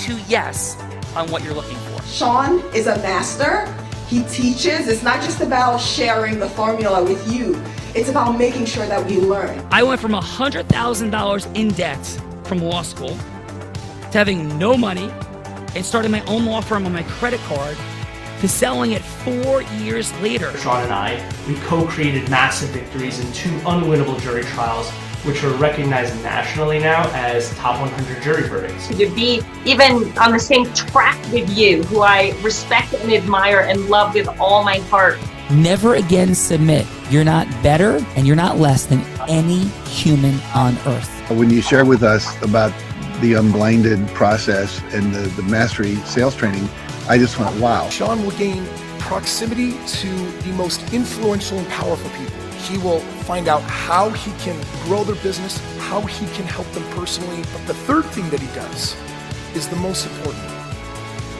to yes on what you're looking for. Sean is a master. He teaches. It's not just about sharing the formula with you. It's about making sure that we learn. I went from $100,000 in debt from law school to having no money and starting my own law firm on my credit card to selling it 4 years later. Sean and I, we co-created massive victories in 2 unwinnable jury trials, which are recognized nationally now as top 100 jury verdicts. To be even on the same track with you, who I respect and admire and love with all my heart. Never again submit. You're not better and you're not less than any human on earth. When you share with us about the unblinded process and the mastery sales training, I just went, wow. Sean will gain proximity to the most influential and powerful people. He will find out how he can grow their business, how he can help them personally. But the third thing that he does is the most important.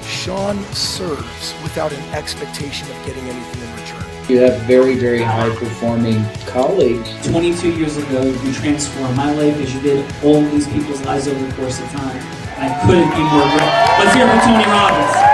Sean serves without an expectation of getting anything in return. You have very, very high-performing colleagues. 22 years ago, you transformed my life as you did all these people's lives over the course of time. And I couldn't be more grateful. Let's hear from Tony Robbins.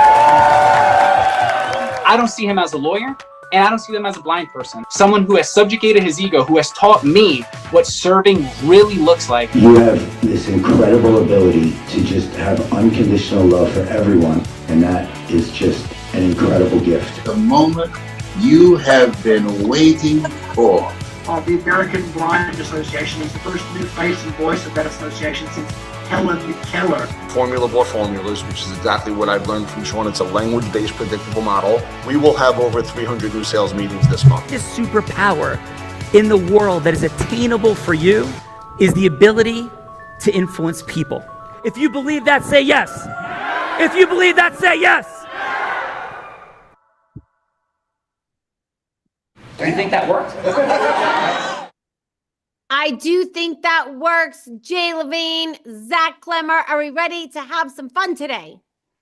I don't see him as a lawyer, and I don't see him as a blind person. Someone who has subjugated his ego, who has taught me what serving really looks like. You have this incredible ability to just have unconditional love for everyone, and that is just an incredible gift. The moment you have been waiting for. The American Blind Association is the first new face and voice of that association since Helen Keller. Formula for formulas, which is exactly what I've learned from Sean. It's a language-based predictable model. We will have over 300 new sales meetings this month. This superpower in the world that is attainable for you is the ability to influence people. If you believe that, say yes. If you believe that, say yes. Do you think that worked? I do think that works. Jay Levine, Zach Clemmer, are we ready to have some fun today?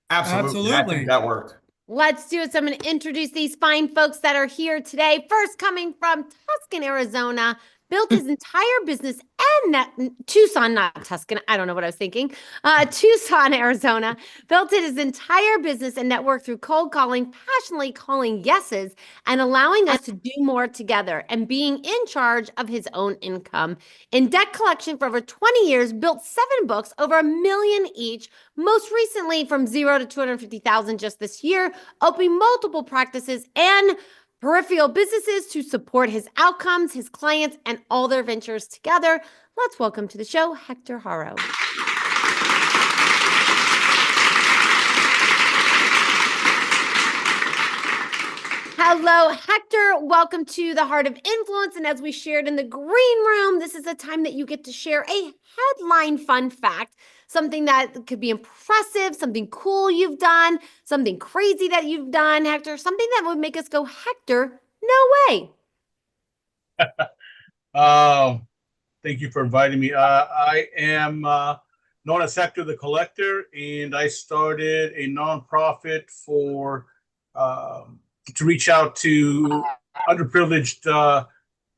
Absolutely. I think that worked. Let's do it. So I'm going to introduce these fine folks that are here today. First, coming from Tucson, Arizona, built his entire business and Tucson, not Tucson. I don't know what I was thinking. Tucson, Arizona, built his entire business and network through cold calling, passionately calling yeses, and allowing us to do more together and being in charge of his own income. In debt collection for over 20 years, built 7 books, over $1 million each. Most recently, from 0 to 250,000 just this year, opening multiple practices and peripheral businesses to support his outcomes, his clients, and all their ventures together. Let's welcome to the show, Hector Haro. Hello, Hector. Welcome to the Heart of Influence. And as we shared in the green room, this is a time that you get to share a headline fun fact, something that could be impressive, something cool you've done, something crazy that you've done, Hector, something that would make us go, Hector, no way. Thank you for inviting me. I am known as Hector the Collector, and I started a nonprofit for to reach out to underprivileged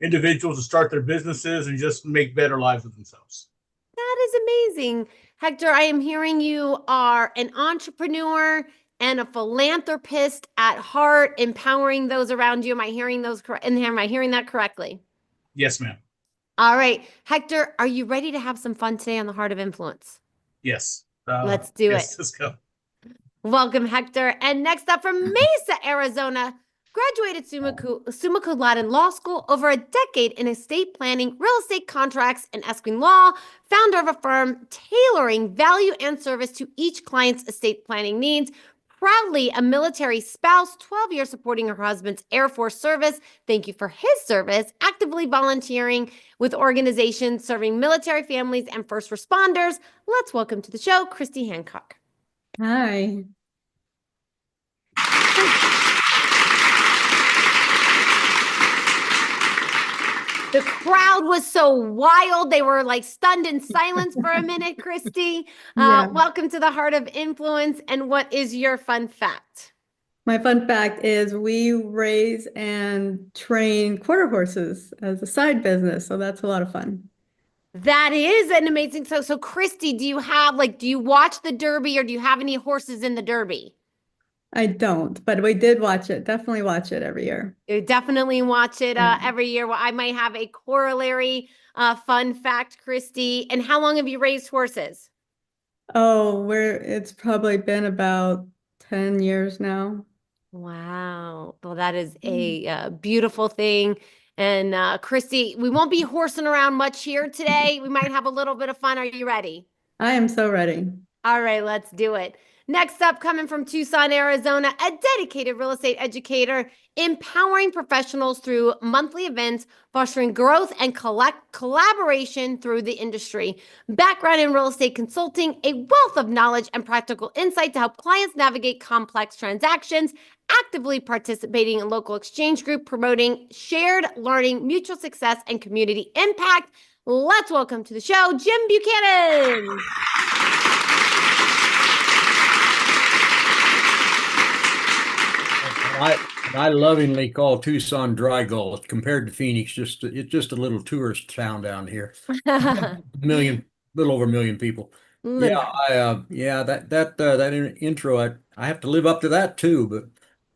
individuals to start their businesses and just make better lives of themselves. That is amazing. Hector, I am hearing you are an entrepreneur and a philanthropist at heart, empowering those around you. Am I hearing that correctly? Yes, ma'am. All right. Hector, are you ready to have some fun today on the Heart of Influence? Yes. Let's do it. Let's go. Welcome, Hector. And next up from Mesa, Arizona, graduated summa cum laude in law school, over a decade in estate planning, real estate contracts, and escrowing law, founder of a firm tailoring value and service to each client's estate planning needs. Proudly a military spouse, 12 years supporting her husband's Air Force service. Thank you for his service. Actively volunteering with organizations serving military families and first responders. Let's welcome to the show, Christy Hancock. Hi. The crowd was so wild. They were like stunned in silence for a minute, Christy. Yeah. Welcome to the Heart of Influence. And what is your fun fact? My fun fact is we raise and train quarter horses as a side business. So that's a lot of fun. That is an amazing. So Christy, do you watch the Derby, or do you have any horses in the Derby? I don't, but we did watch it. Definitely watch it every year. You definitely watch it every year. Well, I might have a corollary fun fact, Christy. And how long have you raised horses? Oh, it's probably been about 10 years now. Wow. Well, that is a beautiful thing. And Christy, we won't be horsing around much here today. We might have a little bit of fun. Are you ready? I am so ready. All right, let's do it. Next up, coming from Tucson, Arizona, a dedicated real estate educator, empowering professionals through monthly events, fostering growth and collaboration through the industry. Background in real estate consulting, a wealth of knowledge and practical insight to help clients navigate complex transactions, actively participating in local exchange group, promoting shared learning, mutual success, and community impact. Let's welcome to the show, Jim Buchanan. I lovingly call Tucson Dry Gulch. Compared to Phoenix, it's just a little tourist town down here. Little over a million people. Yeah, that intro, I have to live up to that too. But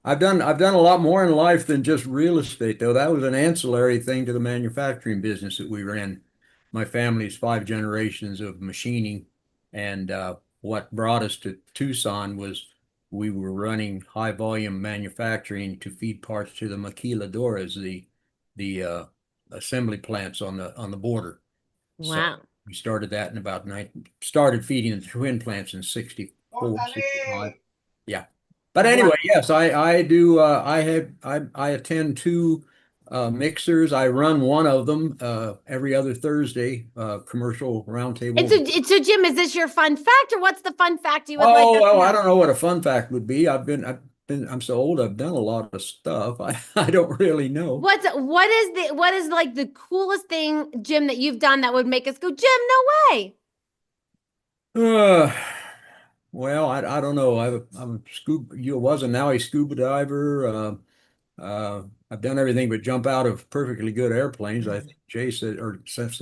I've done a lot more in life than just real estate, though. That was an ancillary thing to the manufacturing business that we ran. My family's 5 generations of machining, and what brought us to Tucson was we were running high volume manufacturing to feed parts to the maquiladoras, the assembly plants on the border. Wow. So we started that in started feeding the twin plants in 64, 65. Yeah. But anyway, yes, I do. I attend 2 mixers. I run one of them every other Thursday, commercial roundtable. So Jim, is this your fun fact, or what's the fun fact you would like us to know? I don't know what a fun fact would be. I'm so old. I've done a lot of stuff. I don't really know. What is like the coolest thing, Jim, that you've done that would make us go, Jim, no way? Well, I don't know. I'm was a Maui scuba diver. I've done everything but jump out of perfectly good airplanes. I think Jay said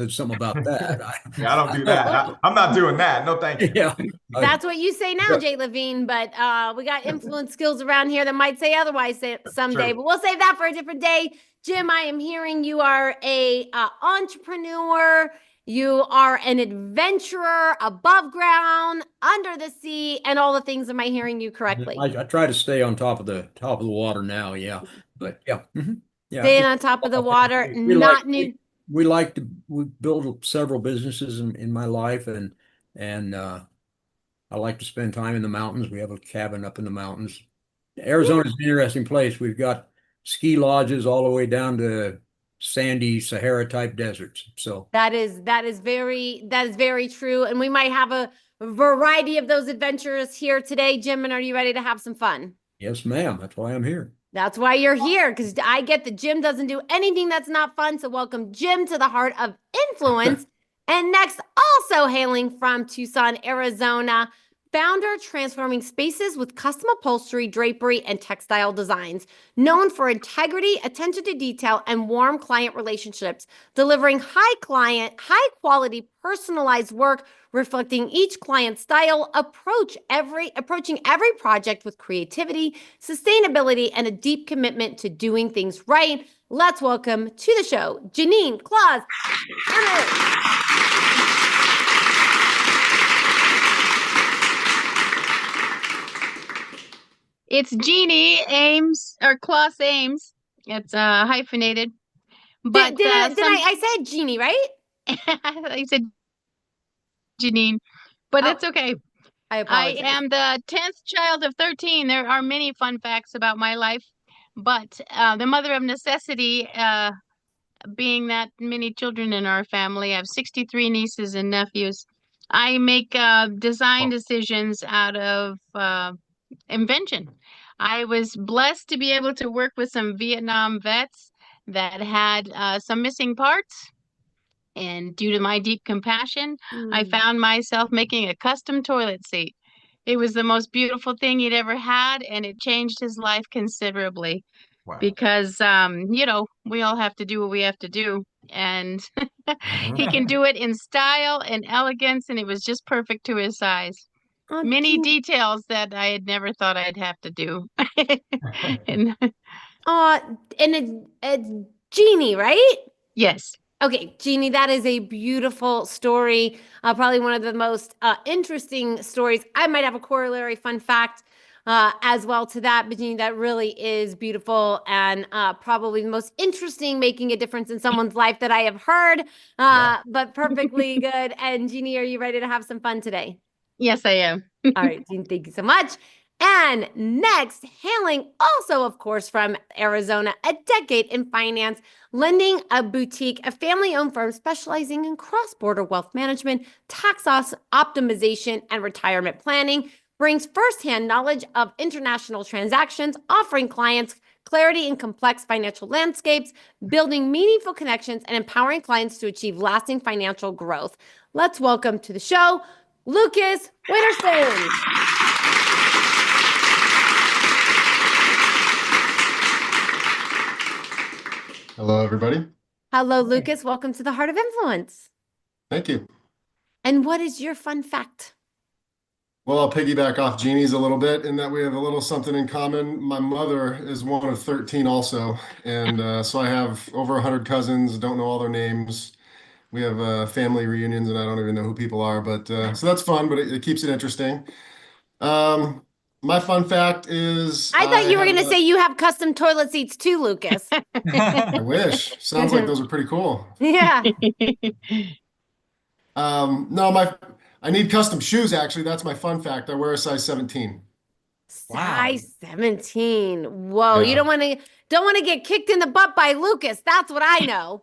something about that. Yeah, I don't do that. I'm not doing that. No, thank you. Yeah. That's what you say now, Jay Levine, but we got influence skills around here that might say otherwise someday, True. but we'll save that for a different day. Jim, I am hearing you are a entrepreneur. You are an adventurer, above ground, under the sea, and all the things. Am I hearing you correctly? I try to stay on top of the water now. Yeah, but yeah, yeah. Staying on top of the water, We built several businesses in my life, and I like to spend time in the mountains. We have a cabin up in the mountains. Arizona's an interesting place. We've got ski lodges all the way down to sandy Sahara type deserts. So that is very true. And we might have a variety of those adventures here today. Jim, and are you ready to have some fun? Yes, ma'am. That's why I'm here. That's why you're here, because I get that Jim doesn't do anything that's not fun. So welcome Jim to the Heart of Influence. And next, also hailing from Tucson, Arizona, founder transforming spaces with custom upholstery, drapery, and textile designs. Known for integrity, attention to detail, and warm client relationships, delivering high quality, personalized work, reflecting each client's style, approaching every project with creativity, sustainability, and a deep commitment to doing things right. Let's welcome to the show, Janine Claus. It's Jeannie Ames or Claus Ames. It's hyphenated. But I said Jeannie, right? I said Janine, but it's okay. I apologize. I am the 10th child of 13. There are many fun facts about my life, but the mother of necessity, being that many children in our family, I have 63 nieces and nephews. I make design decisions out of invention. I was blessed to be able to work with some Vietnam vets that had some missing parts. And due to my deep compassion, I found myself making a custom toilet seat. It was the most beautiful thing he'd ever had, and it changed his life considerably. because we all have to do what we have to do, and he can do it in style and elegance, and it was just perfect to his size. Many details that I had never thought I'd have to do. And it's Jeannie, right? yes. Okay, Jeannie, that is a beautiful story. Probably one of the most interesting stories. I might have a corollary fun fact as well to that, but Jeannie, that really is beautiful and probably the most interesting, making a difference in someone's life that I have heard, but perfectly good. And Jeannie, are you ready to have some fun today? Yes, I am. All right, Jeannie, thank you so much. And next, hailing also, of course, from Arizona, a decade in finance, Lending a Boutique, a family-owned firm specializing in cross-border wealth management, tax optimization, and retirement planning, brings firsthand knowledge of international transactions, offering clients clarity in complex financial landscapes, building meaningful connections, and empowering clients to achieve lasting financial growth. Let's welcome to the show, Lucas Witterson. Hello, everybody. Hello, Lucas. Welcome to the Heart of Influence. Thank you. And what is your fun fact? Well, I'll piggyback off Jeannie's a little bit in that we have a little something in common. My mother is one of 13 also. And so I have over 100 cousins, don't know all their names. We have family reunions and I don't even know who people are, but so that's fun, but it keeps it interesting. My fun fact is I thought you were going to say you have custom toilet seats too, Lucas. I wish. Sounds like those are pretty cool. Yeah. No, I need custom shoes actually. That's my fun fact. I wear a size 17. Size 17. Whoa, Yeah. you don't want to get kicked in the butt by Lucas. That's what I know.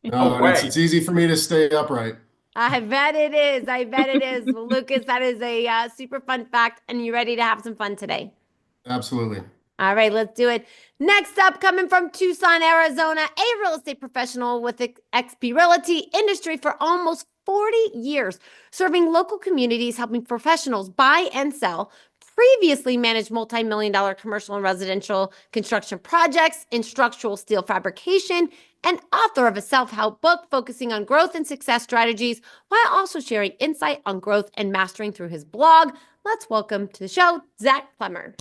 No, it's easy for me to stay upright. I bet it is. I bet it is. Well, Lucas, that is a super fun fact. And you ready to have some fun today? Absolutely. All right, let's do it. Next up, coming from Tucson, Arizona, a real estate professional with the XP Realty industry for almost 40 years, serving local communities, helping professionals buy and sell, previously managed multi-million-dollar commercial and residential construction projects in structural steel fabrication, and author of a self-help book focusing on growth and success strategies while also sharing insight on growth and mastering through his blog. Let's welcome to the show, Zach Plemmer.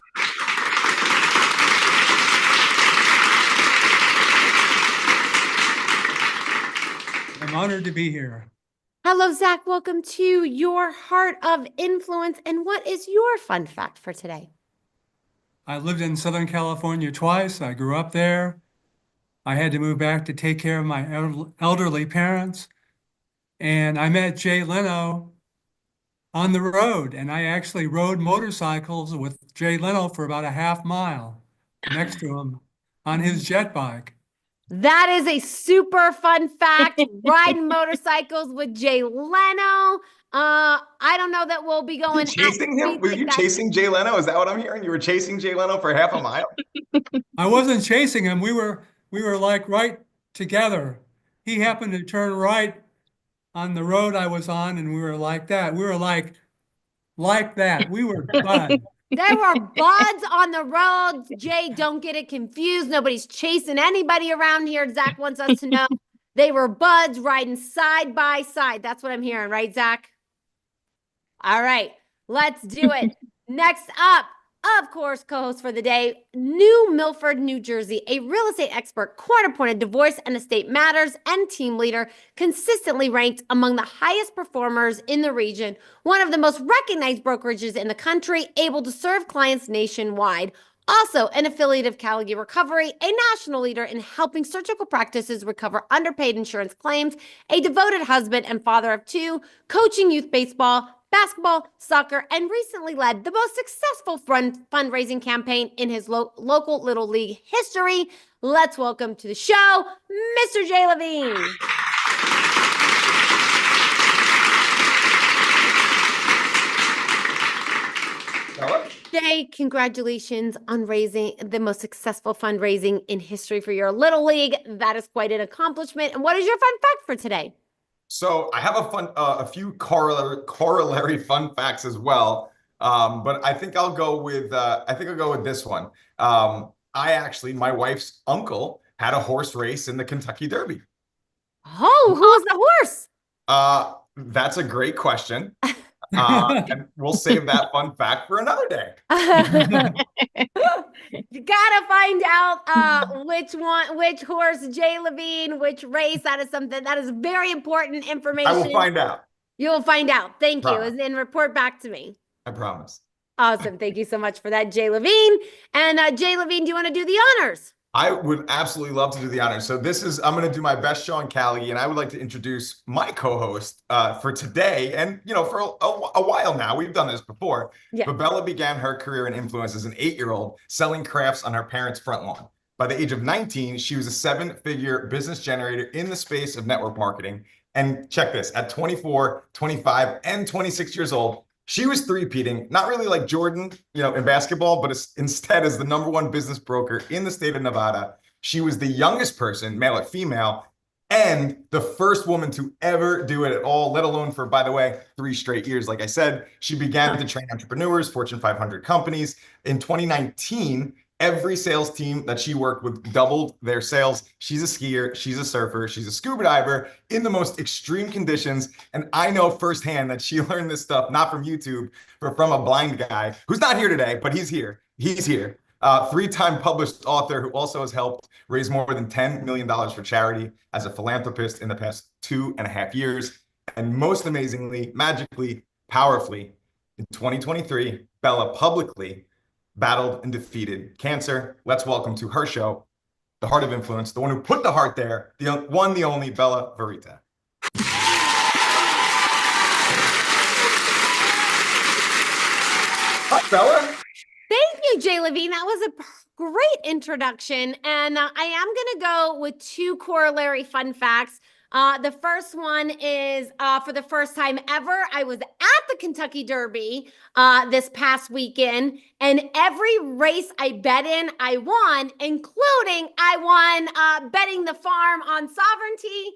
I'm honored to be here. Hello, Zach. Welcome to your Heart of Influence. And what is your fun fact for today? I lived in Southern California twice. I grew up there. I had to move back to take care of my elderly parents. And I met Jay Leno on the road. And I actually rode motorcycles with Jay Leno for about a half mile next to him on his jet bike. That is a super fun fact. Riding motorcycles with Jay Leno. I don't know that we'll be going Chasing him? Were you chasing Jay Leno? Is that what I'm hearing? You were chasing Jay Leno for half a mile? I wasn't chasing him. We were like right together. He happened to turn right on the road I was on, and we were like that. We were like that. We were fun. There were buds on the road. Jay, don't get it confused. Nobody's chasing anybody around here. Zach wants us to know they were buds riding side by side. That's what I'm hearing, right, Zach? All right, let's do it. Next up, of course, co-host for the day, New Milford, New Jersey, a real estate expert, court-appointed divorce and estate matters, and team leader, consistently ranked among the highest performers in the region, one of the most recognized brokerages in the country, able to serve clients nationwide. Also an affiliate of Callagy Recovery, a national leader in helping surgical practices recover underpaid insurance claims, a devoted husband and father of two, coaching youth baseball, basketball, soccer, and recently led the most successful fundraising campaign in his local Little League history. Let's welcome to the show, Mr. Jay Levine. Jay, congratulations on raising the most successful fundraising in history for your Little League. That is quite an accomplishment. And what is your fun fact for today? So I have a few corollary fun facts as well, but I think I'll go with this one. my wife's uncle had a horse race in the Kentucky Derby. Oh, who was the horse? That's a great question. And we'll save that fun fact for another day. You gotta find out which horse, Jay Levine, which race. That is very important information. I will find out. You will find out. Thank you. Promise. And report back to me. I promise. Awesome. Thank you so much for that, Jay Levine. And Jay Levine, do you want to do the honors? I would absolutely love to do the honors. So I'm going to do my best Sean Callaghan, and I would like to introduce my co-host for today. And, for a while now, we've done this before. Yeah. But Bella began her career in influence as an 8-year-old selling crafts on her parents' front lawn. By the age of 19, she was a 7-figure business generator in the space of network marketing. And check this, at 24, 25, and 26 years old, she was three-peating, not really like Jordan, in basketball, but instead as the #1 business broker in the state of Nevada. She was the youngest person, male or female, and the first woman to ever do it at all, let alone for, by the way, 3 straight years. Like I said, she began to train entrepreneurs, Fortune 500 companies. In 2019, every sales team that she worked with doubled their sales. She's a skier, she's a surfer, she's a scuba diver in the most extreme conditions. And I know firsthand that she learned this stuff, not from YouTube, but from a blind guy who's not here today, but he's here. He's here. 3-time published author who also has helped raise more than $10 million for charity as a philanthropist in the past 2.5 years. And most amazingly, magically, powerfully, in 2023, Bella publicly battled and defeated cancer. Let's welcome to her show, The Heart of Influence, the one who put the heart there, the one, the only, Bella Verita. Hi, Bella. Thank you, Jay Levine. That was a great introduction. And I am going to go with 2 corollary fun facts. The first one is for the first time ever, I was at the Kentucky Derby this past weekend, and every race I bet in, I won, including I won betting the farm on sovereignty.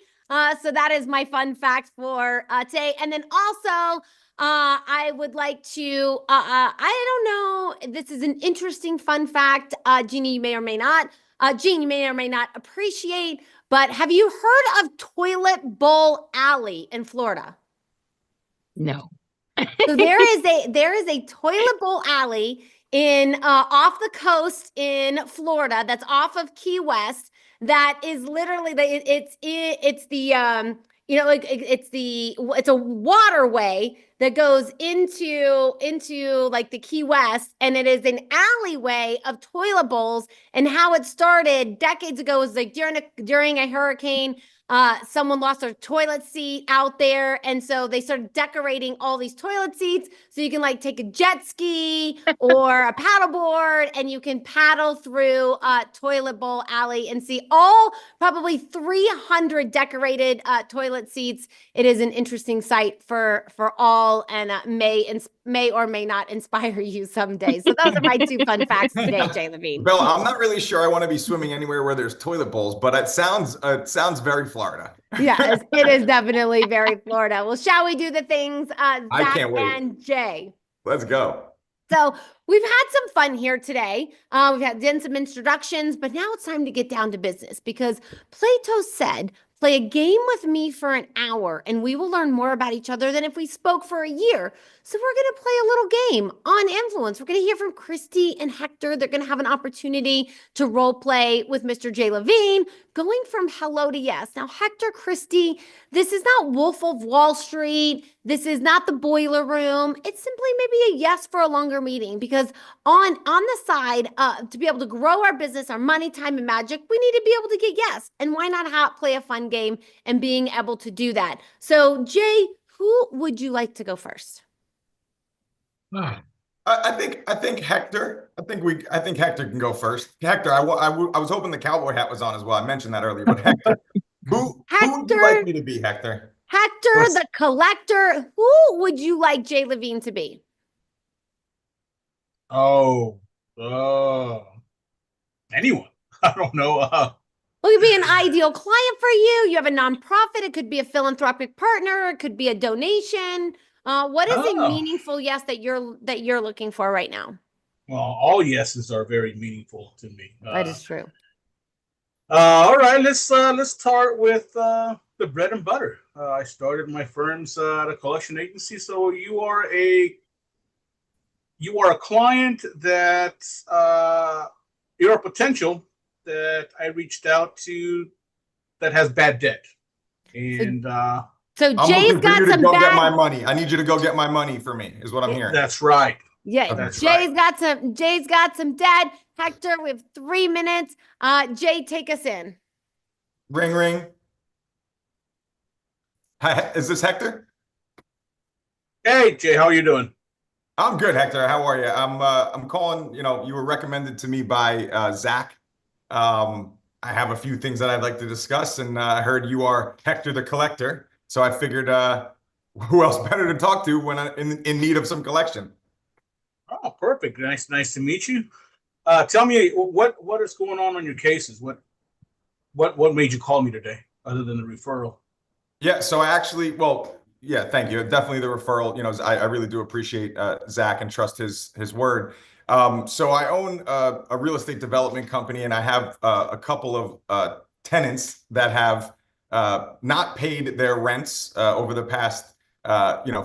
So that is my fun fact for today. And then also, I would like to, I don't know, this is an interesting fun fact. Jeannie, you may or may not, Jean, you may or may not appreciate, but have you heard of Toilet Bowl Alley in Florida? No. So there is a Toilet Bowl Alley in off the coast in Florida that's off of Key West that is literally it's a waterway that goes into like the Key West, and it is an alleyway of toilet bowls. And how it started decades ago was like during a hurricane, someone lost their toilet seat out there, and so they started decorating all these toilet seats so you can like take a jet ski or a paddleboard, and you can paddle through Toilet Bowl Alley and see all probably 300 decorated toilet seats. It is an interesting sight for all, and may or may not inspire you someday. So those are my 2 fun facts today, Jay Levine. Bella, I'm not really sure I want to be swimming anywhere where there's toilet bowls, but it sounds very Florida. Yes, it is definitely very Florida. Well, shall we do the things, Zach I can't wait. and Jay? Let's go. So we've had some fun here today. We've done some introductions, but now it's time to get down to business, because Plato said, play a game with me for an hour and we will learn more about each other than if we spoke for a year. So we're going to play a little game on influence. We're going to hear from Christy and Hector. They're going to have an opportunity to role play with Mr. Jay Levine, going from hello to yes. Now, Hector, Christy, this is not Wolf of Wall Street. This is not the boiler room. It's simply maybe a yes for a longer meeting, because on the side, to be able to grow our business, our money, time, and magic, we need to be able to get yes. And why not play a fun game and being able to do that? So, Jay, who would you like to go first? I think Hector. I think Hector can go first. Hector, I was hoping the cowboy hat was on as well. I mentioned that earlier, but Hector, who would you like me to be, Hector? Hector, the collector. Who would you like Jay Levine to be? Anyone. I don't know. Well, it could be an ideal client for you. You have a nonprofit. It could be a philanthropic partner. It could be a donation. What is a meaningful yes that you're looking for right now? Well, all yeses are very meaningful to me. That is true. All right, let's start with the bread and butter. I started my firm's at a collection agency, so you are a client that you're a potential that I reached out to that has bad debt, and so I'm Jay's looking for got you to some go get bad. my money. I need you to go get my money for me, is what I'm hearing. That's right. Yeah, That's Jay's got some debt. Hector, we have 3 minutes. Jay, take us in. Ring, ring. Hi, is this Hector? Hey, Jay, how are you doing? I'm good, Hector. How are you? I'm calling. You know, you were recommended to me by Zach. I have a few things that I'd like to discuss, and I heard you are Hector the Collector, so I figured who else better to talk to when I'm in need of some collection. Oh, perfect. Nice to meet you. Tell me what is going on your cases. What made you call me today, other than the referral? Yeah, so I actually, well, yeah, thank you. Definitely the referral. You know, I really do appreciate Zach and trust his word. So I own a real estate development company, and I have a couple of tenants that have not paid their rents over the past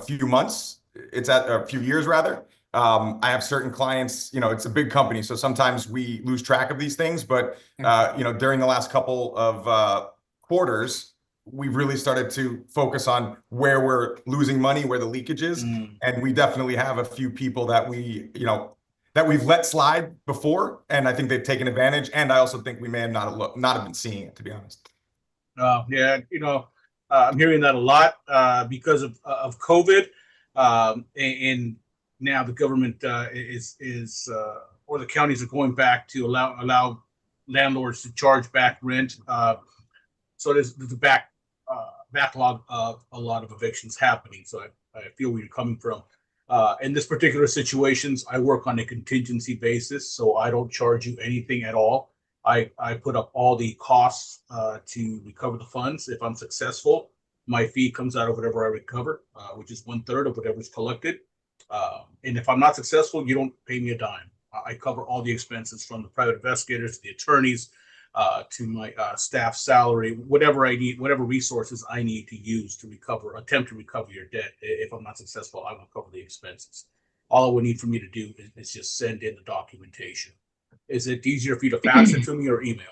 few months. It's at a few years rather. I have certain clients, you know, it's a big company, so sometimes we lose track of these things, but during the last couple of quarters, we've really started to focus on where we're losing money, where the leakage is. And we definitely have a few people that that we've let slide before, and I think they've taken advantage. And I also think we may have not have been seeing it, to be honest. Yeah, I'm hearing that a lot because of COVID, and now the government is or the counties are going back to allow landlords to charge back rent. So there's a backlog of a lot of evictions happening. So I feel where you're coming from. In this particular situations, I work on a contingency basis, so I don't charge you anything at all. I put up all the costs to recover the funds. If I'm successful, my fee comes out of whatever I recover, which is 1/3 of whatever's collected. And if I'm not successful, you don't pay me a dime. I cover all the expenses, from the private investigators to the attorneys, to my staff salary, whatever I need, whatever resources I need to use to attempt to recover your debt. If I'm not successful, I will cover the expenses. All I would need for me to do is just send in the documentation. Is it easier for you to fax it to me or email it?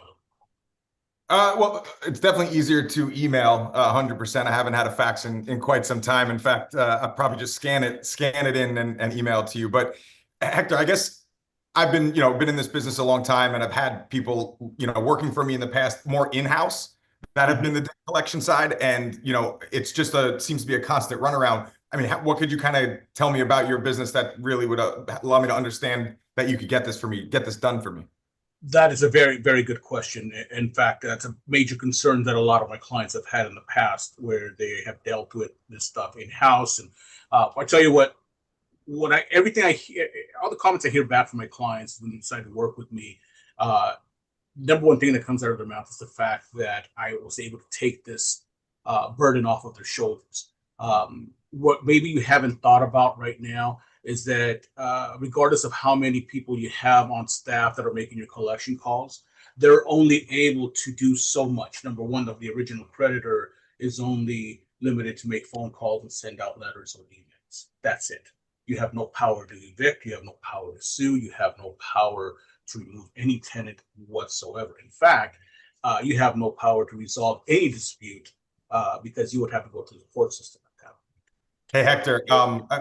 Well, it's definitely easier to email 100%. I haven't had a fax in quite some time. In fact, I'll probably just scan it in and email it to you. But Hector, I guess I've been in this business a long time, and I've had people, working for me in the past, more in-house, that have been the debt collection side. And, it's just seems to be a constant runaround. I mean, what could you kind of tell me about your business that really would allow me to understand that you could get this done for me? That is a very, very good question. In fact, that's a major concern that a lot of my clients have had in the past, where they have dealt with this stuff in-house. And I tell you what, everything I hear, all the comments I hear back from my clients when they decide to work with me, number one thing that comes out of their mouth is the fact that I was able to take this burden off of their shoulders. What maybe you haven't thought about right now is that regardless of how many people you have on staff that are making your collection calls, they're only able to do so much. Number one, the original creditor is only limited to make phone calls and send out letters or emails. That's it. You have no power to evict. You have no power to sue. You have no power to remove any tenant whatsoever. In fact, you have no power to resolve any dispute because you would have to go through the court system. Hey, Hector,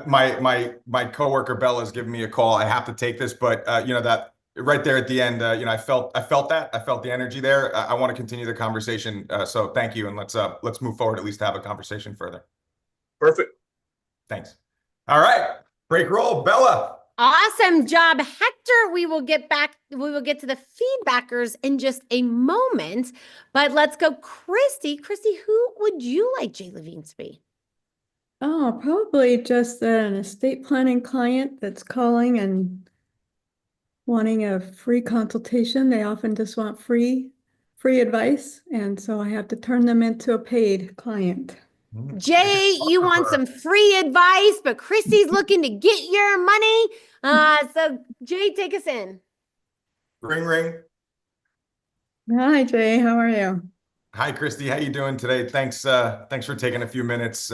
my coworker Bella's giving me a call. I have to take this, but that right there at the end, I felt the energy there. I want to continue the conversation. So thank you. And let's move forward, at least to have a conversation further. Perfect. Thanks. All right. Break roll, Bella. Awesome job, Hector. We will get to the feedbackers in just a moment, but let's go, Christy. Christy, who would you like Jay Levine to be? Oh, probably just an estate planning client that's calling and wanting a free consultation. They often just want free advice, and so I have to turn them into a paid client. Jay, you want some free advice, but Christy's looking to get your money. So Jay, take us in. Ring, ring. Hi, Jay. How are you? Hi, Christy. How you doing today? Thanks for taking a few minutes.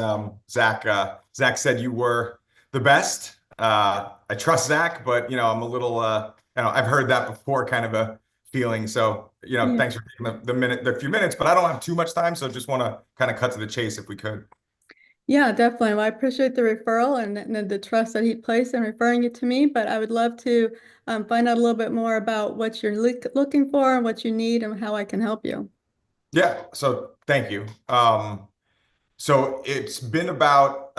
Zach said you were the best. I trust Zach, but I'm a little I've heard that before, kind of a feeling. So thanks for taking the few minutes, but I don't have too much time, so just want to kind of cut to the chase if we could. Yeah, definitely. Well, I appreciate the referral and the trust that he placed in referring it to me, but I would love to find out a little bit more about what you're looking for and what you need and how I can help you. Yeah, so thank you. So it's been about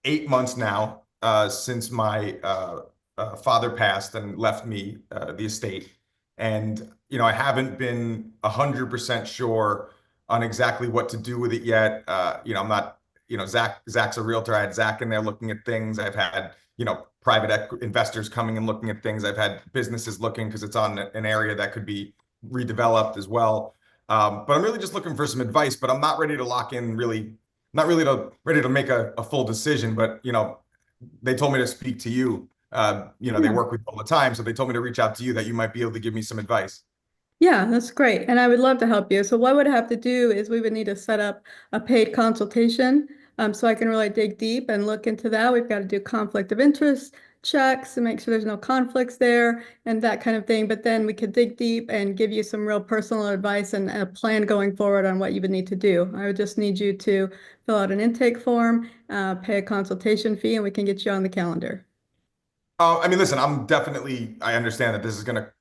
8 months now since my father passed and left me the estate. And, I haven't been 100% sure on exactly what to do with it yet. I'm not, Zach's a realtor. I had Zach in there looking at things. I've had, private investors coming and looking at things. I've had businesses looking because it's on an area that could be redeveloped as well. But I'm really just looking for some advice, but I'm not ready to lock in not really ready to make a full decision, but, they told me to speak to you. They work with you all the time. So they told me to reach out to you that you might be able to give me some advice. Yeah, that's great. And I would love to help you. So what I would have to do is we would need to set up a paid consultation so I can really dig deep and look into that. We've got to do conflict of interest checks to make sure there's no conflicts there and that kind of thing. But then we could dig deep and give you some real personal advice and a plan going forward on what you would need to do. I would just need you to fill out an intake form, pay a consultation fee, and we can get you on the calendar. Listen, I understand that this is going to,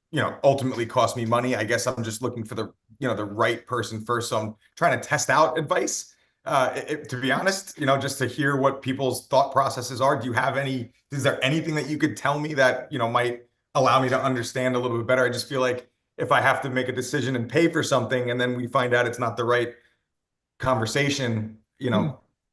ultimately cost me money. I guess I'm just looking for the right person first. So I'm trying to test out advice, to be honest, just to hear what people's thought processes are. Is there anything that you could tell me that, might allow me to understand a little bit better? I just feel like if I have to make a decision and pay for something and then we find out it's not the right conversation,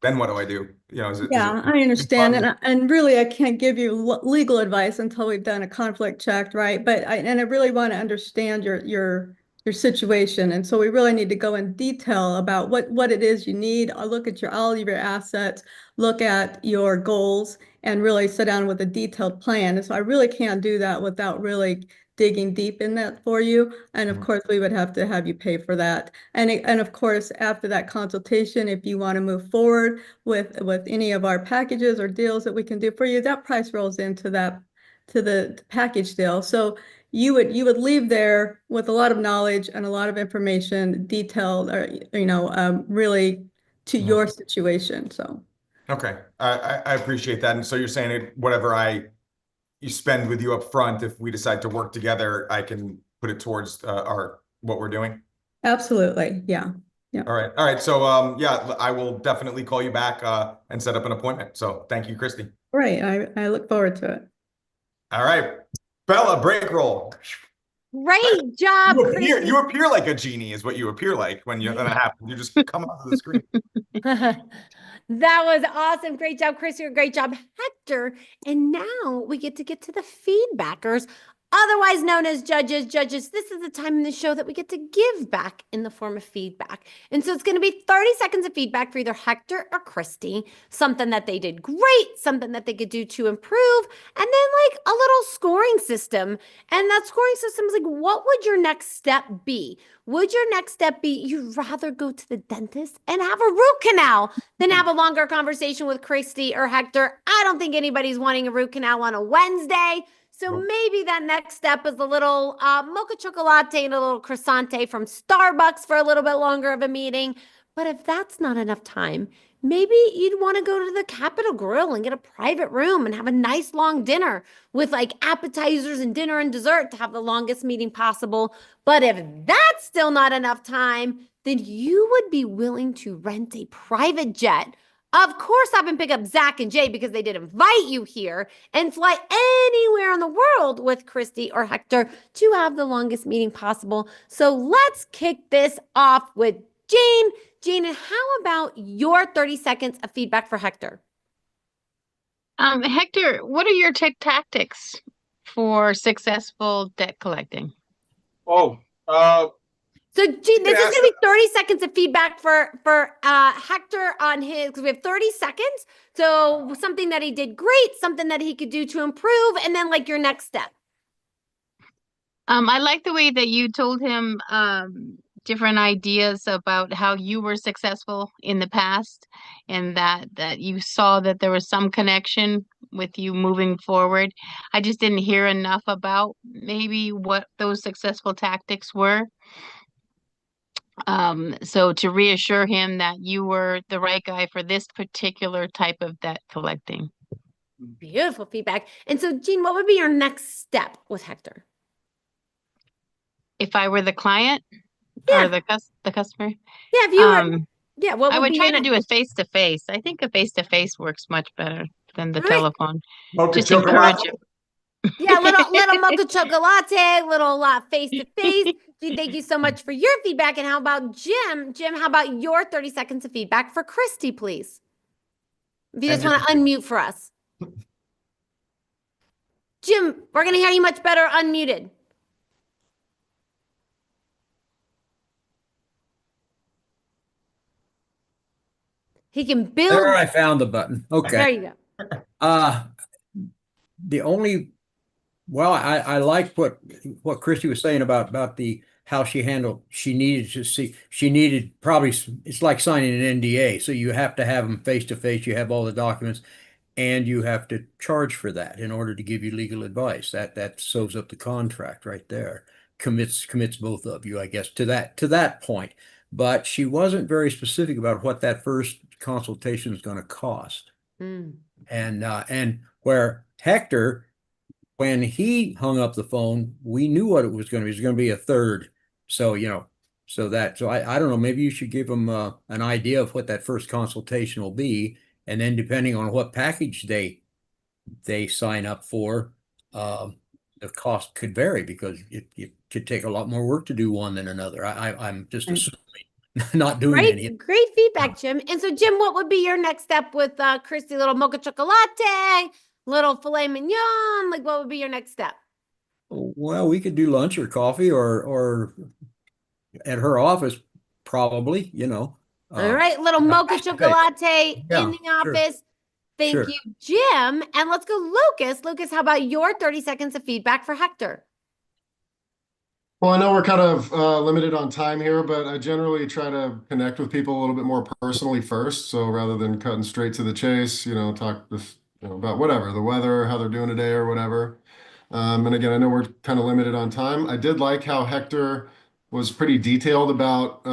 then what do I do? I understand. And really, I can't give you legal advice until we've done a conflict check, right? But I really want to understand your situation. And so we really need to go in detail about what it is you need. I'll look at all of your assets, look at your goals, and really sit down with a detailed plan. And so I really can't do that without really digging deep in that for you. And of course, we would have to have you pay for that. And of course, after that consultation, if you want to move forward with any of our packages or deals that we can do for you, that price rolls into the package deal. So you would leave there with a lot of knowledge and a lot of information detailed, or really to your situation. So okay, I appreciate that. And so you're saying whatever you spend with you up front, if we decide to work together, I can put it towards what we're doing? Absolutely. Yeah. Yeah. All right. So I will definitely call you back and set up an appointment. So thank you, Christy. Great. I look forward to it. All right. Bella, break roll. Great job. You appear like a genie is what you appear like when that happens. You just come onto the screen. That was awesome. Great job, Christy. Great job, Hector. And now we get to the feedbackers, otherwise known as judges. Judges, this is the time in the show that we get to give back in the form of feedback. And so it's going to be 30 seconds of feedback for either Hector or Christy, something that they did great, something that they could do to improve, and then like a little scoring system. And that scoring system is like, what would your next step be? Would your next step be you'd rather go to the dentist and have a root canal than have a longer conversation with Christy or Hector? I don't think anybody's wanting a root canal on a Wednesday. So maybe that next step is a little mocha chocolate and a little croissant from Starbucks for a little bit longer of a meeting. But if that's not enough time, maybe you'd want to go to the Capitol Grill and get a private room and have a nice long dinner with like appetizers and dinner and dessert to have the longest meeting possible. But if that's still not enough time, then you would be willing to rent a private jet. Of course, have them pick up Zach and Jay because they did invite you here and fly anywhere in the world with Christy or Hector to have the longest meeting possible. So let's kick this off with Jane. Jane, how about your 30 seconds of feedback for Hector? Hector, what are your tactics for successful debt collecting? So So, Gene, this is going to be 30 seconds of feedback for Hector on his, because we have 30 seconds. So something that he did great, something that he could do to improve, and then like your next step. I like the way that you told him different ideas about how you were successful in the past, and that you saw that there was some connection with you moving forward. I just didn't hear enough about maybe what those successful tactics were. So to reassure him that you were the right guy for this particular type of debt collecting. Beautiful feedback. And so, Gene, what would be your next step with Hector? If I were the client or the customer? Yeah, if you were, what would I would be try your to do a face-to-face. I think a face-to-face works much better than the All right. telephone. Mocha Just encourage him. Yeah, little mocha chocolate, little face to face. Gene, thank you so much for your feedback. And how about Jim? Jim, how about your 30 seconds of feedback for Christy, please? If you just want to unmute for us. Jim, we're going to hear you much better unmuted. He can build. There, I found the button. Okay. There you go. The only, well, I like what Christy was saying about how she handled. She needed probably, it's like signing an NDA. So you have to have them face to face. You have all the documents, and you have to charge for that in order to give you legal advice. That sews up the contract right there. Commits both of you, I guess, to that point. But she wasn't very specific about what that first consultation is going to cost. And where Hector, when he hung up the phone, we knew what it was going to be. It was going to be a third. So, so I don't know, maybe you should give them an idea of what that first consultation will be. And then depending on what package they sign up for, the cost could vary, because it could take a lot more work to do one than another. I'm just assuming. Not doing any. Great feedback, Jim. And so, Jim, what would be your next step with Christy? Little mocha chocolate, little filet mignon. Like, what would be your next step? Well, we could do lunch or coffee or at her office, probably. All right, little mocha chocolate in the office. Sure. Thank you, Jim. And let's go, Lucas. Lucas, how about your 30 seconds of feedback for Hector? Well, I know we're kind of limited on time here, but I generally try to connect with people a little bit more personally first. So rather than cutting straight to the chase, talk about whatever, the weather, how they're doing today or whatever. And again, I know we're kind of limited on time. I did like how Hector was pretty detailed about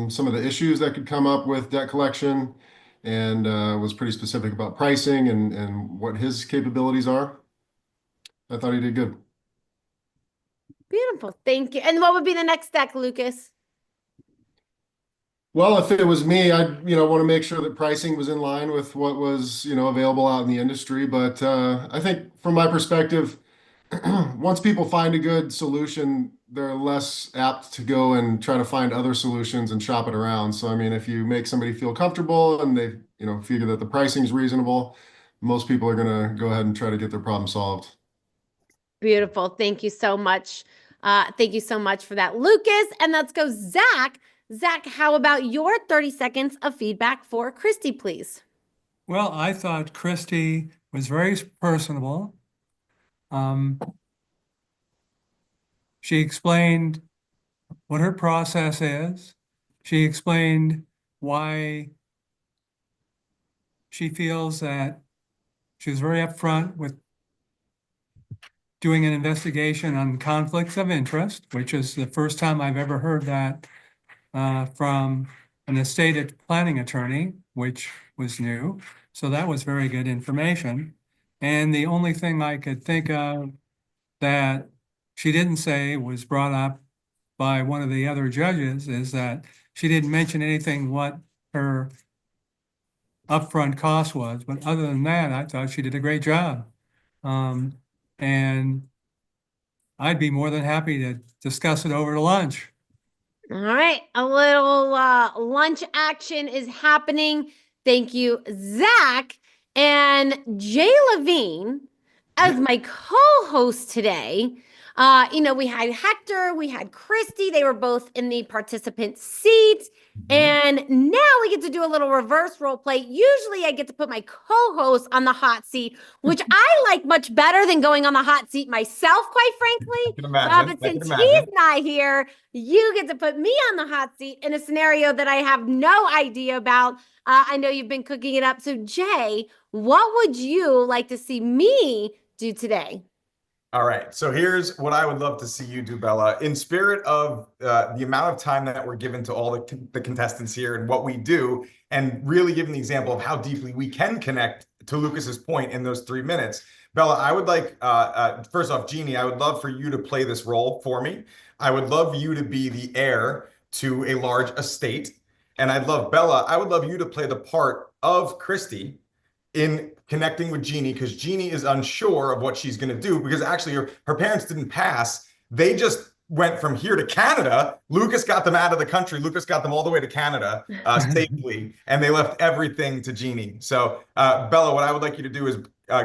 some of the issues that could come up with debt collection, and was pretty specific about pricing and what his capabilities are. I thought he did good. Beautiful. Thank you. And what would be the next step, Lucas? Well, if it was me, I'd, want to make sure that pricing was in line with what was, available out in the industry. But I think from my perspective, once people find a good solution, they're less apt to go and try to find other solutions and shop it around. So, I mean, if you make somebody feel comfortable and they, figure that the pricing is reasonable, most people are going to go ahead and try to get their problem solved. Beautiful. Thank you so much. Thank you so much for that, Lucas. And let's go, Zach. Zach, how about your 30 seconds of feedback for Christy, please? Well, I thought Christy was very personable. She explained what her process is. She explained why she feels that she was very upfront with doing an investigation on conflicts of interest, which is the first time I've ever heard that from an estate planning attorney, which was new. So that was very good information. And the only thing I could think of that she didn't say was brought up by one of the other judges is that she didn't mention anything what her upfront cost was. But other than that, I thought she did a great job. And I'd be more than happy to discuss it over to lunch. All right. A little lunch action is happening. Thank you, Zach. And Jay Levine, as my co-host today, We had Hector, we had Christy. They were both in the participant seat. And now we get to do a little reverse role play. Usually I get to put my co-host on the hot seat, which I like much better than going on the hot seat myself, quite frankly. But since he's not here, you get to put me on the hot seat in a scenario that I have no idea about. I know you've been cooking it up. So Jay, what would you like to see me do today? All right. So here's what I would love to see you do, Bella. In spirit of the amount of time that we're given to all the contestants here and what we do, and really giving the example of how deeply we can connect to Lucas's point in those 3 minutes. Bella, I would like, first off, Jeannie, I would love for you to play this role for me. I would love you to be the heir to a large estate. And I'd love, Bella, I would love you to play the part of Christy in connecting with Jeannie, because Jeannie is unsure of what she's going to do, because actually her parents didn't pass. They just went from here to Canada. Lucas got them out of the country. Lucas got them all the way to Canada safely, and they left everything to Jeannie. So Bella, what I would like you to do is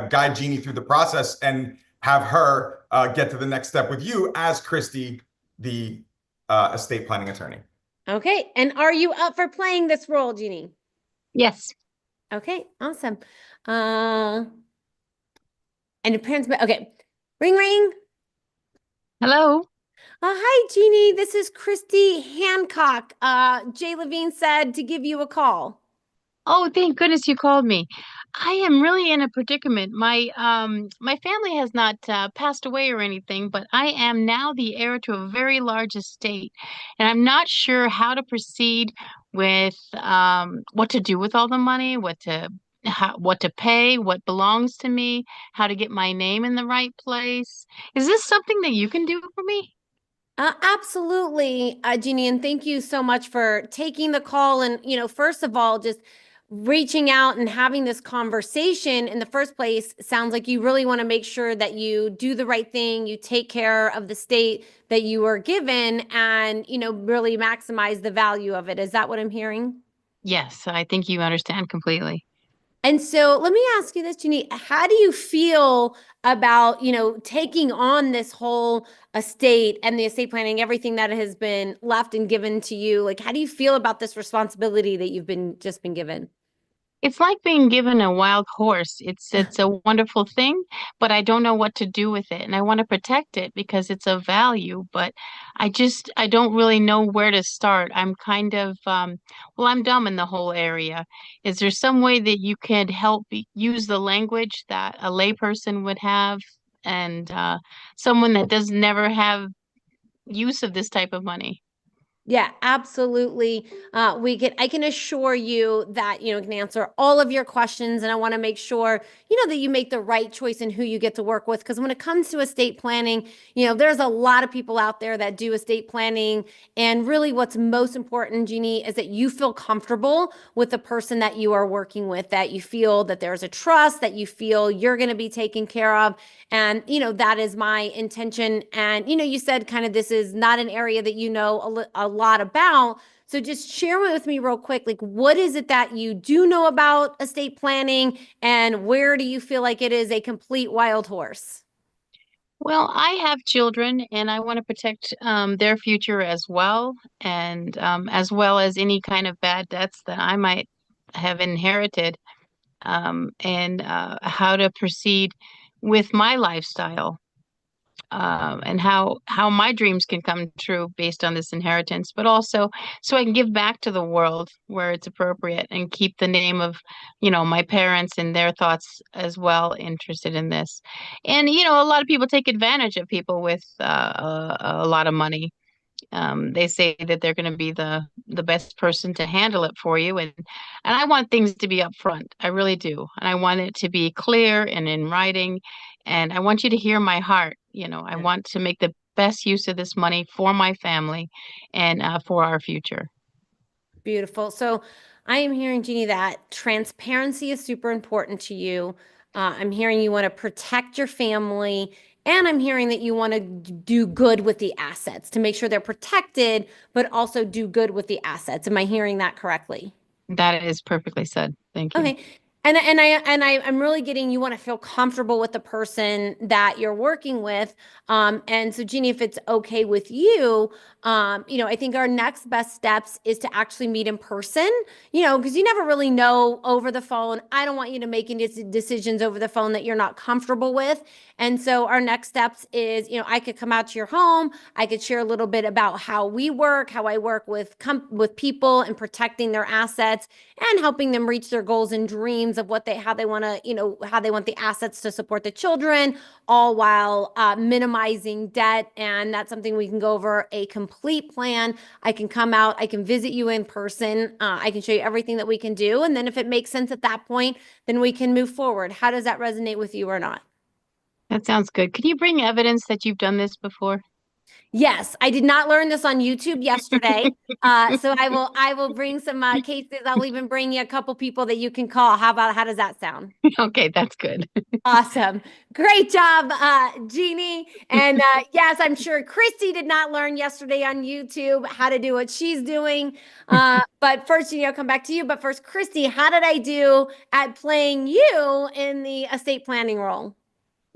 guide Jeannie through the process and have her get to the next step with you as Christy, the estate planning attorney. Okay. And are you up for playing this role, Jeannie? Yes. Okay, awesome. And your parents, okay. Ring, ring. Hello. Hi, Jeannie. This is Christy Hancock. Jay Levine said to give you a call. Oh, thank goodness you called me. I am really in a predicament. My family has not passed away or anything, but I am now the heir to a very large estate, and I'm not sure how to proceed with what to do with all the money, what to pay, what belongs to me, how to get my name in the right place. Is this something that you can do for me? Absolutely, Jeannie, and thank you so much for taking the call. And, first of all, just reaching out and having this conversation in the first place sounds like you really want to make sure that you do the right thing, you take care of the state that you were given, and, really maximize the value of it. Is that what I'm hearing? Yes, I think you understand completely. And so let me ask you this, Jeannie, how do you feel about, taking on this whole estate and the estate planning, everything that has been left and given to you? Like, how do you feel about this responsibility that you've just been given? It's like being given a wild horse. It's a wonderful thing, but I don't know what to do with it. And I want to protect it because it's of value, but I don't really know where to start. I'm kind of, I'm dumb in the whole area. Is there some way that you could help use the language that a layperson would have, and someone that does never have use of this type of money? Yeah, absolutely. I can assure you that, can answer all of your questions. And I want to make sure, that you make the right choice in who you get to work with. Because when it comes to estate planning, there's a lot of people out there that do estate planning. And really what's most important, Jeannie, is that you feel comfortable with the person that you are working with, that you feel that there's a trust, that you feel you're going to be taken care of. And, that is my intention. And, you said kind of this is not an area that a lot about. So just share with me real quick, like, what is it that you do know about estate planning, and where do you feel like it is a complete wild horse? Well, I have children and I want to protect their future as well, and as well as any kind of bad debts that I might have inherited, and how to proceed with my lifestyle. And how my dreams can come true based on this inheritance, but also so I can give back to the world where it's appropriate and keep the name of, my parents and their thoughts as well interested in this. And, a lot of people take advantage of people with a lot of money. They say that they're going to be the best person to handle it for you. And I want things to be upfront. I really do. And I want it to be clear and in writing. And I want you to hear my heart. I want to make the best use of this money for my family and for our future. Beautiful. So I am hearing, Jeannie, that transparency is super important to you. I'm hearing you want to protect your family, and I'm hearing that you want to do good with the assets to make sure they're protected, but also do good with the assets. Am I hearing that correctly? That is perfectly said. Thank you. Okay. I'm really getting, you want to feel comfortable with the person that you're working with. And so Jeannie, if it's okay with you, I think our next best steps is to actually meet in person, because you never really know over the phone. I don't want you to make any decisions over the phone that you're not comfortable with. And so our next steps is, I could come out to your home. I could share a little bit about how we work, how I work with people and protecting their assets and helping them reach their goals and dreams of how they want the assets to support the children, all while minimizing debt. And that's something we can go over a complete plan. I can come out, I can visit you in person. I can show you everything that we can do. And then if it makes sense at that point, then we can move forward. How does that resonate with you or not? That sounds good. Can you bring evidence that you've done this before? Yes, I did not learn this on YouTube yesterday. So I will bring some cases. I'll even bring you a couple people that you can call. How does that sound? Okay, that's good. Awesome. Great job, Jeannie. And yes, I'm sure Christy did not learn yesterday on YouTube how to do what she's doing. But first, Jeannie, I'll come back to you. But first, Christy, how did I do at playing you in the estate planning role?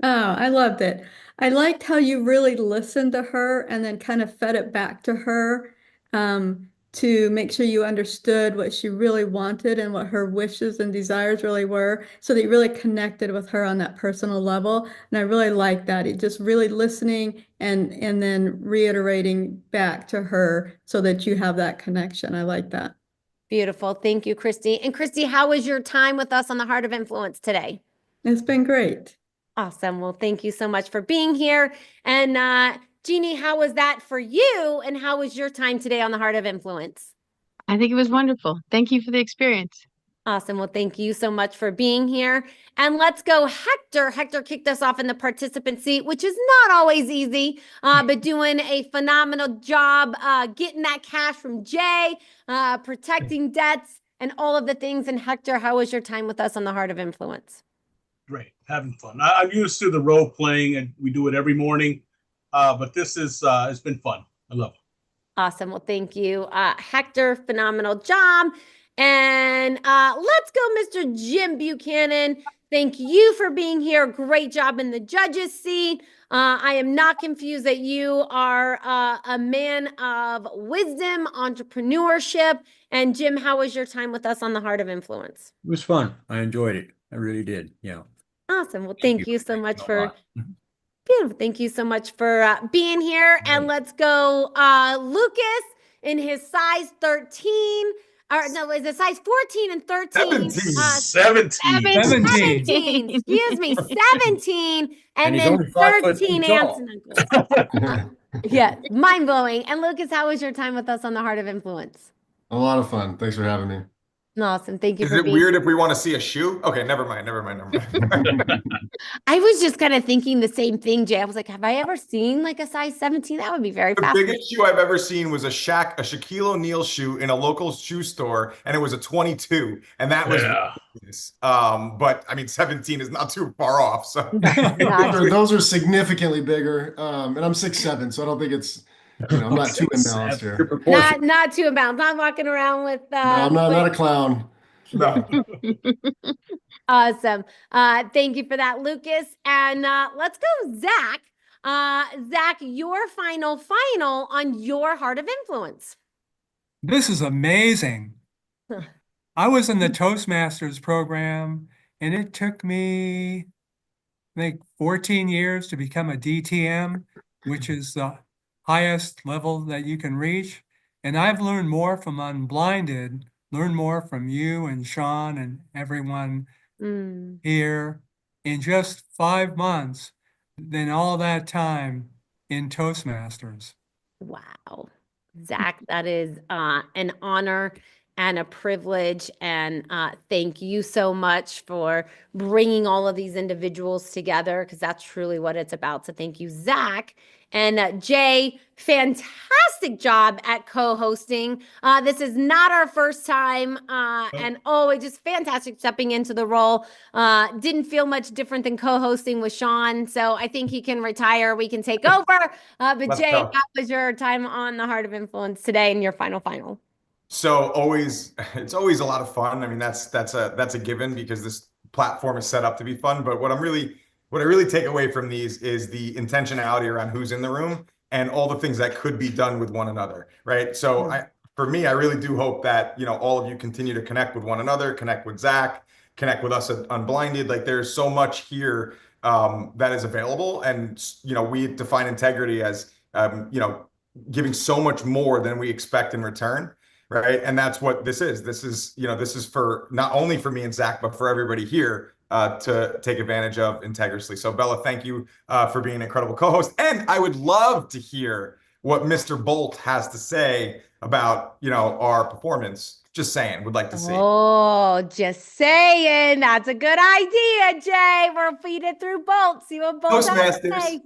Oh, I loved it. I liked how you really listened to her and then kind of fed it back to her to make sure you understood what she really wanted and what her wishes and desires really were, so that you really connected with her on that personal level. And I really liked that. It just really listening and then reiterating back to her so that you have that connection. I like that. Beautiful. Thank you, Christy. And Christy, how was your time with us on the Heart of Influence today? It's been great. Awesome. Well, thank you so much for being here. And Jeannie, how was that for you? And how was your time today on the Heart of Influence? I think it was wonderful. Thank you for the experience. Awesome. Well, thank you so much for being here. And let's go, Hector. Hector kicked us off in the participant seat, which is not always easy, but doing a phenomenal job getting that cash from Jay, protecting debts, and all of the things. And Hector, how was your time with us on the Heart of Influence? Great, having fun. I'm used to the role playing, and we do it every morning. But this is it's been fun. I love it. Awesome. Well, thank you, Hector. Phenomenal job. And let's go, Mr. Jim Buchanan. Thank you for being here. Great job in the judges seat. I am not confused that you are a man of wisdom, entrepreneurship. And Jim, how was your time with us on the Heart of Influence? It was fun. I enjoyed it. I really did. Yeah. Awesome. Well, thank you so much for beautiful. Thank you so much for being here. And let's go, Lucas in his size 13. Or no, is it size 14 and 13? 17. Excuse me, 17. And then 13 aunts and uncles. Yeah, mind blowing. And Lucas, how was your time with us on the Heart of Influence? A lot of fun. Thanks for having me. Awesome. Thank you. Is it weird if we want to see a shoe? Okay, never mind. I was just kind of thinking the same thing, Jay. I was like, have I ever seen like a size 17? That would be very The fascinating. biggest shoe I've ever seen was a Shaquille O'Neal shoe in a local shoe store, and it was a 22, and that was ridiculous. But I mean, 17 is not too far off. So those are significantly bigger, and I'm 6'7", so I don't think it's. I'm not too imbalanced here. Not too imbalanced. Not walking around with. No, I'm not a clown. No. Awesome. Thank you for that, Lucas. And let's go, Zach. Zach, your final on your Heart of Influence. This is amazing. I was in the Toastmasters program, and it took me, I think, 14 years to become a DTM, which is the highest level that you can reach. And I've learned more from Unblinded, learned more from you and Sean and everyone here in just 5 months than all that time in Toastmasters. Wow. Zach, that is an honor and a privilege. And thank you so much for bringing all of these individuals together, because that's truly what it's about. So thank you, Zach. And Jay, fantastic job at co-hosting. This is not our first time, and it's just fantastic stepping into the role. Didn't feel much different than co-hosting with Sean, so I think he can retire. We can take over. But Jay, how was your time on the Heart of Influence today and your final? So it's always a lot of fun. I mean, that's a given because this platform is set up to be fun. But what I really take away from these is the intentionality around who's in the room and all the things that could be done with one another, right? So for me, I really do hope that, you know, all of you continue to connect with one another, connect with Zach, connect with us at Unblinded. Like there's so much here that is available. And, you know, we define integrity as, you know, giving so much more than we expect in return. Right. And that's what this is. This is, you know, this is for not only for me and Zach, but for everybody here to take advantage of integrously. So Bella, thank you for being an incredible co-host. And I would love to hear what Mr. Bolt has to say about, you know, our performance. Just saying, would like to see. Oh, just saying. That's a good idea, Jay. We'll feed it through Bolt. See what Bolt has to say.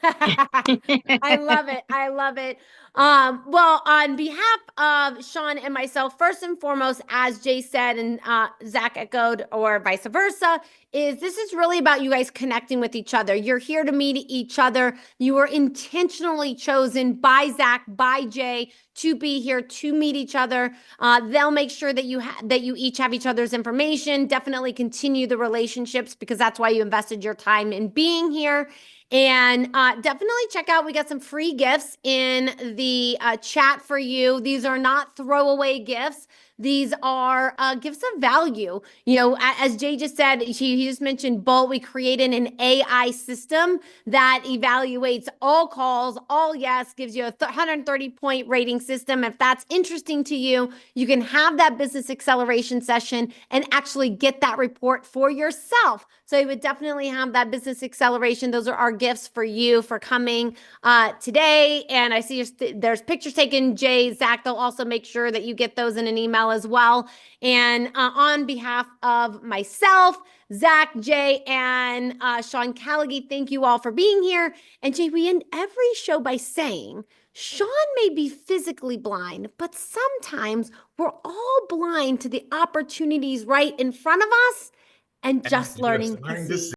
I love it. I love it. Well, on behalf of Sean and myself, first and foremost, as Jay said and Zach echoed, or vice versa, this is really about you guys connecting with each other. You're here to meet each other. You were intentionally chosen by Zach, by Jay, to be here to meet each other. They'll make sure that you each have each other's information. Definitely continue the relationships because that's why you invested your time in being here. And definitely check out, we got some free gifts in the chat for you. These are not throwaway gifts. These are gifts of value. You know, as Jay just said, he just mentioned Bolt. We created an AI system that evaluates all calls, all yes, gives you a 130-point rating system. If that's interesting to you, you can have that business acceleration session and actually get that report for yourself. So you would definitely have that business acceleration. Those are our gifts for you for coming today. And I see there's pictures taken. Jay, Zach, they'll also make sure that you get those in an email as well. And on behalf of myself, Zach, Jay, and Sean Callagy, thank you all for being here. And Jay, we end every show by saying, Sean may be physically blind, but sometimes we're all blind to the opportunities right in front of us and just learning to see.